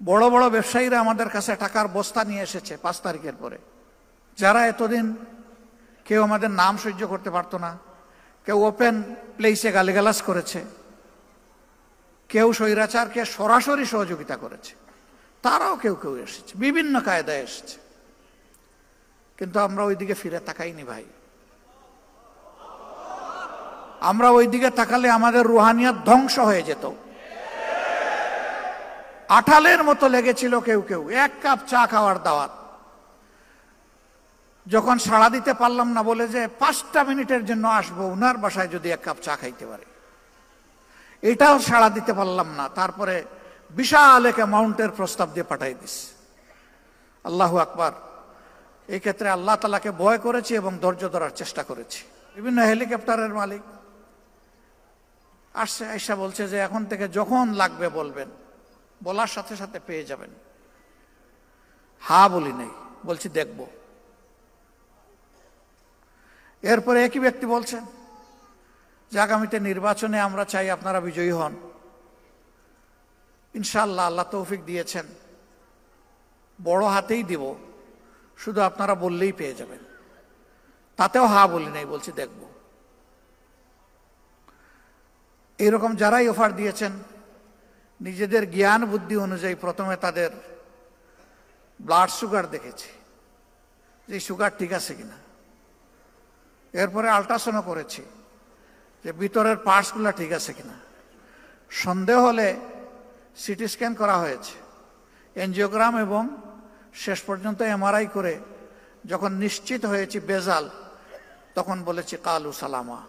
বড় বড় ব্যবসায়ীরা আমাদের কাছে টাকার বস্তা নিয়ে এসেছে 5 তারিখের পরে, যারা এতদিন কেউ আমাদের নাম সহ্য করতে পারতো না, কেউ ওপেন প্লেসে গালিগালাজ করেছে, কেউ স্বৈরাচারকে সরাসরি সহযোগিতা করেছে, তারাও কেউ কেউ এসেছে, বিভিন্ন কায়দায় এসেছে। কিন্তু আমরা ওইদিকে ফিরে তাকাইনি ভাই। আমরা ওইদিকে তাকালে আমাদের রুহানিয়াত ধ্বংস হয়ে যেত। আঠালের মতো লেগেছিল কেউ কেউ, 1 কাপ চা খাওয়ার দাওয়াত। যখন সাড়া দিতে পারলাম না, বলে যে 5টা মিনিটের জন্য আসবো, উনার বাসায় যদি 1 কাপ চা খাইতে পারে, এটাও সাড়া দিতে পারলাম না। তারপরে বিশাল এক অ্যামাউন্টের প্রস্তাব দিয়ে পাঠাই দিস। আল্লাহু আকবার। এই ক্ষেত্রে আল্লাহ তাআলাকে ভয় করেছি এবং ধৈর্য ধরার চেষ্টা করেছি। বিভিন্ন হেলিকপ্টারের মালিক আসছে, আয়সা বলছে যে এখন থেকে যখন লাগবে বলবেন, বলার সাথে সাথে পেয়ে যাবেন। হ্যাঁ বলি নাই, বলছি দেখব। এরপরে একই ব্যক্তি বলছেন যে আগামীতে নির্বাচনে আমরা চাই আপনারা বিজয়ী হন, ইনশাআল্লাহ আল্লাহ তৌফিক দিয়েছেন, বড় হাতেই দিব, শুধু আপনারা বললেই পেয়ে যাবেন। তাতেও হ্যাঁ বলি নাই, বলছি দেখব। এইরকম যারাই অফার দিয়েছেন, নিজেদের জ্ঞান বুদ্ধি অনুযায়ী প্রথমে তাদের ব্লাড সুগার দেখেছি যে সুগার ঠিক আছে কিনা, এরপরে আল্ট্রাসাউন্ড করেছি যে ভিতরের পার্টসগুলো ঠিক আছে কিনা, সন্দেহ হলে সিটি স্ক্যান করা হয়েছে, এনজিওগ্রাম, এবং শেষ পর্যন্ত এমআরআই করে যখন নিশ্চিত হয়েছি বেজাল, তখন বলেছি কালু সালামা।